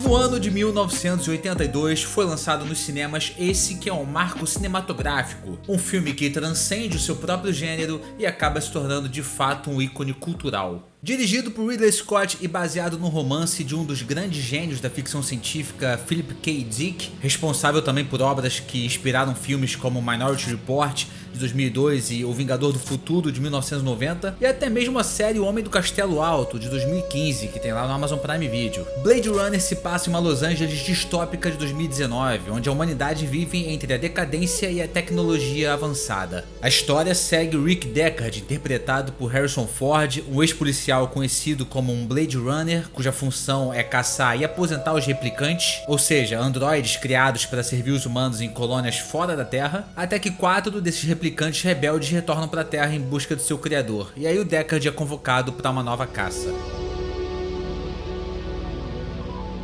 No ano de 1982 foi lançado nos cinemas esse que é um marco cinematográfico, um filme que transcende o seu próprio gênero e acaba se tornando de fato um ícone cultural. Dirigido por Ridley Scott e baseado no romance de um dos grandes gênios da ficção científica, Philip K. Dick, responsável também por obras que inspiraram filmes como Minority Report, de 2002, e O Vingador do Futuro, de 1990, e até mesmo a série O Homem do Castelo Alto, de 2015, que tem lá no Amazon Prime Video. Blade Runner se passa em uma Los Angeles distópica de 2019, onde a humanidade vive entre a decadência e a tecnologia avançada. A história segue Rick Deckard, interpretado por Harrison Ford, um ex-policial conhecido como um Blade Runner, cuja função é caçar e aposentar os replicantes, ou seja, androides criados para servir os humanos em colônias fora da Terra, até que 4 desses replicantes rebeldes retornam para a Terra em busca do seu criador, e aí o Deckard é convocado para uma nova caça.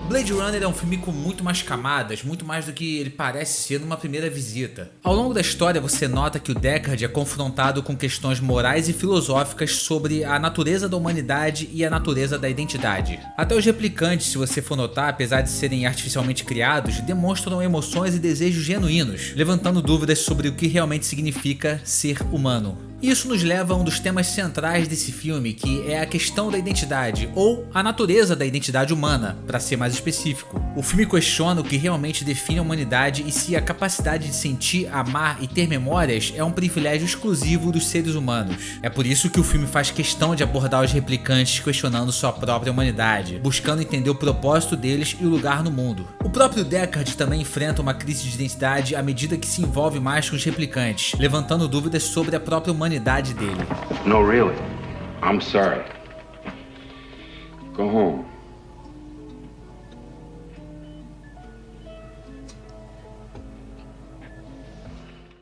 Blade Runner é um filme com muito mais camadas, muito mais do que ele parece ser numa primeira visita. Ao longo da história você nota que o Deckard é confrontado com questões morais e filosóficas sobre a natureza da humanidade e a natureza da identidade. Até os replicantes, se você for notar, apesar de serem artificialmente criados, demonstram emoções e desejos genuínos, levantando dúvidas sobre o que realmente significa ser humano. Isso nos leva a um dos temas centrais desse filme, que é a questão da identidade, ou a natureza da identidade humana, para ser mais específico. O filme questiona o que realmente define a humanidade e se a capacidade de sentir, amar e ter memórias é um privilégio exclusivo dos seres humanos. É por isso que o filme faz questão de abordar os replicantes questionando sua própria humanidade, buscando entender o propósito deles e o lugar no mundo. O próprio Deckard também enfrenta uma crise de identidade à medida que se envolve mais com os replicantes, levantando dúvidas sobre a própria humanidade dele. No, really. I'm sorry. Go home.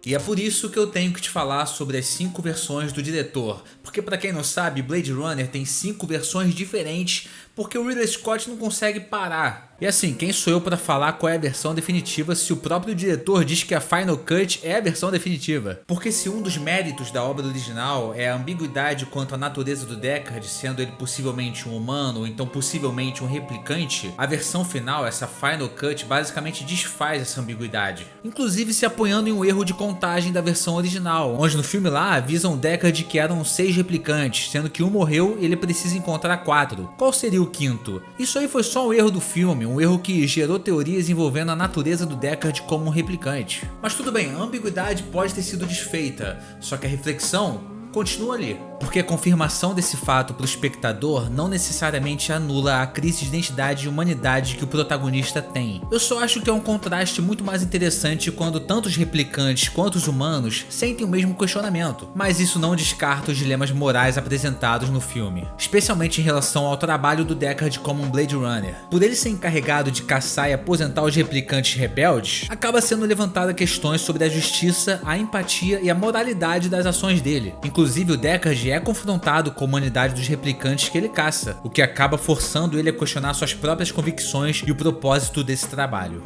E é por isso que eu tenho que te falar sobre as 5 versões do diretor, porque para quem não sabe, Blade Runner tem 5 versões diferentes, porque o Ridley Scott não consegue parar. E assim, quem sou eu para falar qual é a versão definitiva se o próprio diretor diz que a Final Cut é a versão definitiva? Porque se um dos méritos da obra original é a ambiguidade quanto à natureza do Deckard, sendo ele possivelmente um humano ou então possivelmente um replicante, a versão final, essa Final Cut, basicamente desfaz essa ambiguidade. Inclusive se apoiando em um erro de contagem da versão original, onde no filme lá avisam o Deckard que eram 6 replicantes, sendo que um morreu e ele precisa encontrar 4. Qual seria o 5º? Isso aí foi só um erro do filme, um erro que gerou teorias envolvendo a natureza do Deckard como um replicante. Mas tudo bem, a ambiguidade pode ter sido desfeita, só que a reflexão continua ali, porque a confirmação desse fato para o espectador não necessariamente anula a crise de identidade e humanidade que o protagonista tem. Eu só acho que é um contraste muito mais interessante quando tanto os replicantes quanto os humanos sentem o mesmo questionamento, mas isso não descarta os dilemas morais apresentados no filme, especialmente em relação ao trabalho do Deckard como um Blade Runner. Por ele ser encarregado de caçar e aposentar os replicantes rebeldes, acaba sendo levantada questões sobre a justiça, a empatia e a moralidade das ações dele. Inclusive o Deckard é confrontado com a humanidade dos replicantes que ele caça, o que acaba forçando ele a questionar suas próprias convicções e o propósito desse trabalho.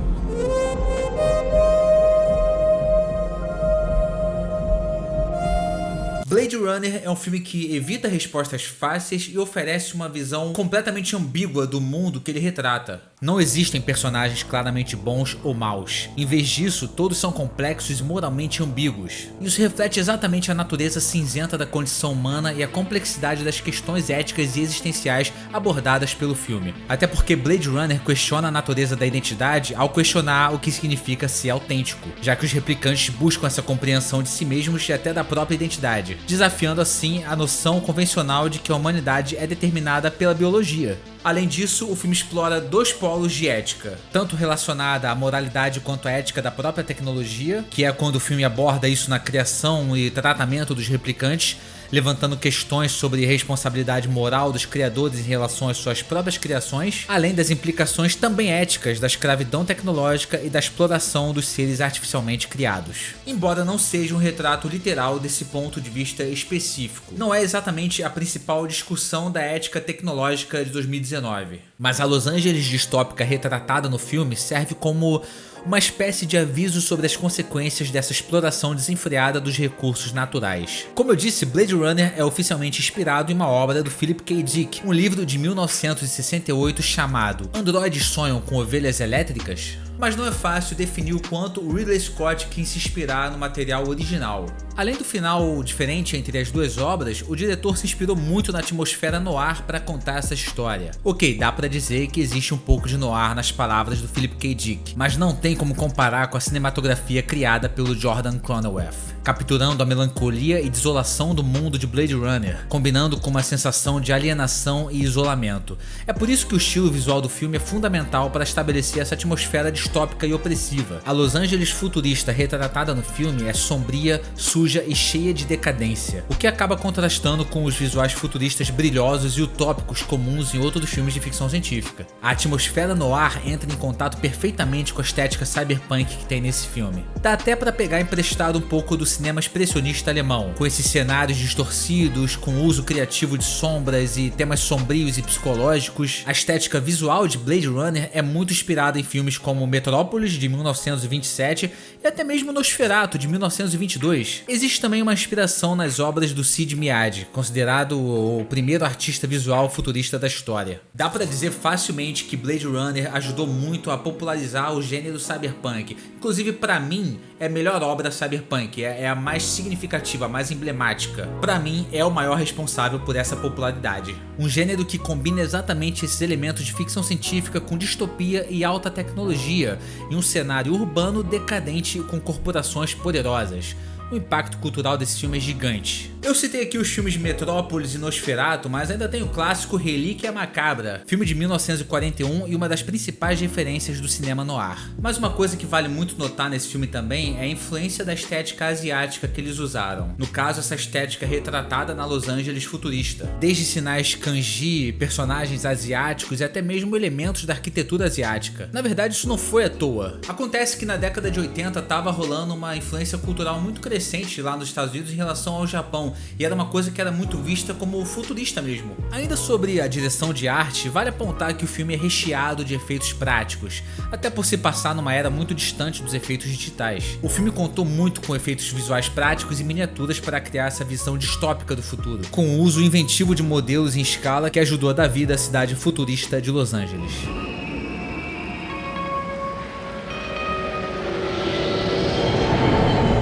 Blade Runner é um filme que evita respostas fáceis e oferece uma visão completamente ambígua do mundo que ele retrata. Não existem personagens claramente bons ou maus. Em vez disso, todos são complexos e moralmente ambíguos. Isso reflete exatamente a natureza cinzenta da condição humana e a complexidade das questões éticas e existenciais abordadas pelo filme. Até porque Blade Runner questiona a natureza da identidade ao questionar o que significa ser autêntico, já que os replicantes buscam essa compreensão de si mesmos e até da própria identidade, desafiando assim a noção convencional de que a humanidade é determinada pela biologia. Além disso, o filme explora 2 polos de ética, tanto relacionada à moralidade quanto à ética da própria tecnologia, que é quando o filme aborda isso na criação e tratamento dos replicantes, levantando questões sobre responsabilidade moral dos criadores em relação às suas próprias criações, além das implicações também éticas da escravidão tecnológica e da exploração dos seres artificialmente criados. Embora não seja um retrato literal desse ponto de vista específico, não é exatamente a principal discussão da ética tecnológica de 2019. Mas a Los Angeles distópica retratada no filme serve como uma espécie de aviso sobre as consequências dessa exploração desenfreada dos recursos naturais. Como eu disse, Blade Runner é oficialmente inspirado em uma obra do Philip K. Dick, um livro de 1968 chamado Androides Sonham com Ovelhas Elétricas? Mas não é fácil definir o quanto o Ridley Scott quis se inspirar no material original. Além do final diferente entre as duas obras, o diretor se inspirou muito na atmosfera noir para contar essa história. Ok, dá pra dizer que existe um pouco de noir nas palavras do Philip K. Dick, mas não tem como comparar com a cinematografia criada pelo Jordan Cronenweth, capturando a melancolia e desolação do mundo de Blade Runner, combinando com uma sensação de alienação e isolamento. É por isso que o estilo visual do filme é fundamental para estabelecer essa atmosfera distópica e opressiva. A Los Angeles futurista retratada no filme é sombria, suja e cheia de decadência, o que acaba contrastando com os visuais futuristas brilhosos e utópicos comuns em outros filmes de ficção científica. A atmosfera noir entra em contato perfeitamente com a estética cyberpunk que tem nesse filme. Dá até pra pegar emprestado um pouco do cinema expressionista alemão, com esses cenários distorcidos, com uso criativo de sombras e temas sombrios e psicológicos. A estética visual de Blade Runner é muito inspirada em filmes como Metrópolis, de 1927, e até mesmo Nosferatu, de 1922. Existe também uma inspiração nas obras do Sid Mead, considerado o primeiro artista visual futurista da história. Dá pra dizer facilmente que Blade Runner ajudou muito a popularizar o gênero cyberpunk. Inclusive, pra mim, é a melhor obra cyberpunk, é a mais significativa, a mais emblemática. Pra mim, é o maior responsável por essa popularidade. Um gênero que combina exatamente esses elementos de ficção científica com distopia e alta tecnologia, em um cenário urbano decadente com corporações poderosas. O impacto cultural desse filme é gigante. Eu citei aqui os filmes Metrópolis e Nosferatu, mas ainda tem o clássico Relíquia Macabra, filme de 1941 e uma das principais referências do cinema noir. Mas uma coisa que vale muito notar nesse filme também é a influência da estética asiática que eles usaram. No caso, essa estética retratada na Los Angeles futurista. Desde sinais kanji, personagens asiáticos e até mesmo elementos da arquitetura asiática. Na verdade, isso não foi à toa. Acontece que na década de 80 estava rolando uma influência cultural muito crescente lá nos Estados Unidos em relação ao Japão, e era uma coisa que era muito vista como futurista mesmo. Ainda sobre a direção de arte, vale apontar que o filme é recheado de efeitos práticos, até por se passar numa era muito distante dos efeitos digitais. O filme contou muito com efeitos visuais práticos e miniaturas para criar essa visão distópica do futuro, com o uso inventivo de modelos em escala que ajudou a dar vida à cidade futurista de Los Angeles.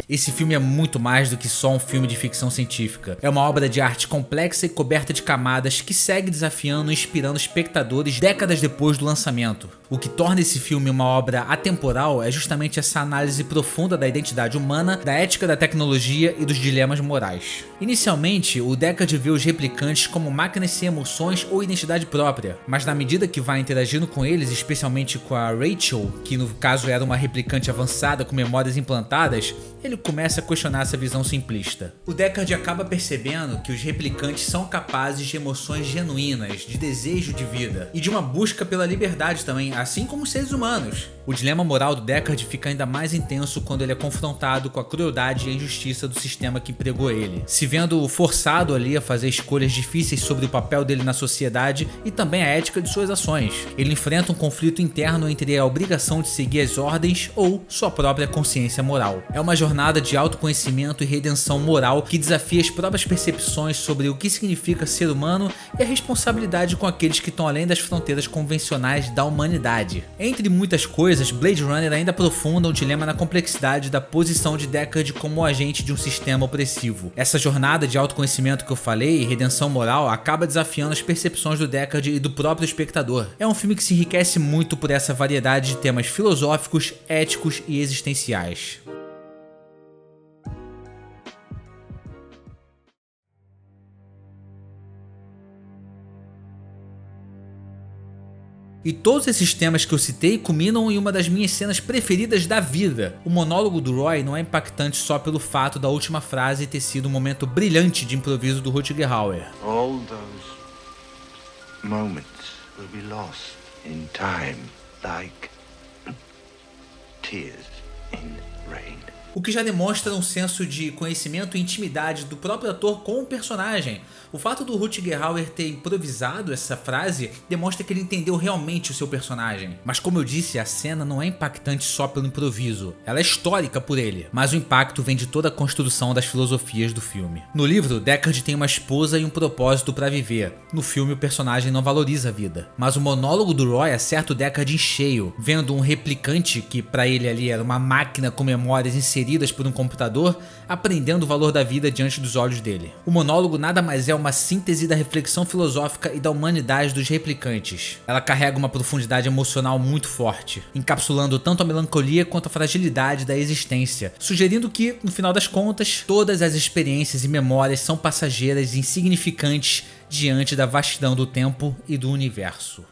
Esse filme é muito mais do que só um filme de ficção científica. É uma obra de arte complexa e coberta de camadas que segue desafiando e inspirando espectadores décadas depois do lançamento. O que torna esse filme uma obra atemporal é justamente essa análise profunda da identidade humana, da ética da tecnologia e dos dilemas morais. Inicialmente, o Deckard vê os replicantes como máquinas sem emoções ou identidade própria, mas na medida que vai interagindo com eles, especialmente com a Rachel, que no caso era uma replicante avançada com memórias implantadas, ele começa a questionar essa visão simplista. O Deckard acaba percebendo que os replicantes são capazes de emoções genuínas, de desejo de vida e de uma busca pela liberdade também, assim como os seres humanos. O dilema moral do Deckard fica ainda mais intenso quando ele é confrontado com a crueldade e a injustiça do sistema que empregou ele, se vendo forçado ali a fazer escolhas difíceis sobre o papel dele na sociedade e também a ética de suas ações. Ele enfrenta um conflito interno entre a obrigação de seguir as ordens ou sua própria consciência moral. É uma jornada de autoconhecimento e redenção moral que desafia as próprias percepções sobre o que significa ser humano e a responsabilidade com aqueles que estão além das fronteiras convencionais da humanidade. Entre muitas coisas, Blade Runner ainda aprofunda o dilema na complexidade da posição de Deckard como agente de um sistema opressivo. Essa jornada de autoconhecimento que eu falei, e redenção moral, acaba desafiando as percepções do Deckard e do próprio espectador. É um filme que se enriquece muito por essa variedade de temas filosóficos, éticos e existenciais. E todos esses temas que eu citei culminam em uma das minhas cenas preferidas da vida. O monólogo do Roy não é impactante só pelo fato da última frase ter sido um momento brilhante de improviso do Rutger Hauer. All those moments will be lost in time, like tears in rain. o que já demonstra um senso de conhecimento e intimidade do próprio ator com o personagem. O fato do Rutger Hauer ter improvisado essa frase demonstra que ele entendeu realmente o seu personagem. Mas como eu disse, a cena não é impactante só pelo improviso, ela é histórica por ele, mas o impacto vem de toda a construção das filosofias do filme. No livro, Deckard tem uma esposa e um propósito para viver. No filme, o personagem não valoriza a vida. Mas o monólogo do Roy acerta o Deckard em cheio, vendo um replicante, que para ele ali era uma máquina com memórias inseridas por um computador, aprendendo o valor da vida diante dos olhos dele. O monólogo nada mais é uma síntese da reflexão filosófica e da humanidade dos replicantes. Ela carrega uma profundidade emocional muito forte, encapsulando tanto a melancolia quanto a fragilidade da existência, sugerindo que, no final das contas, todas as experiências e memórias são passageiras e insignificantes diante da vastidão do tempo e do universo.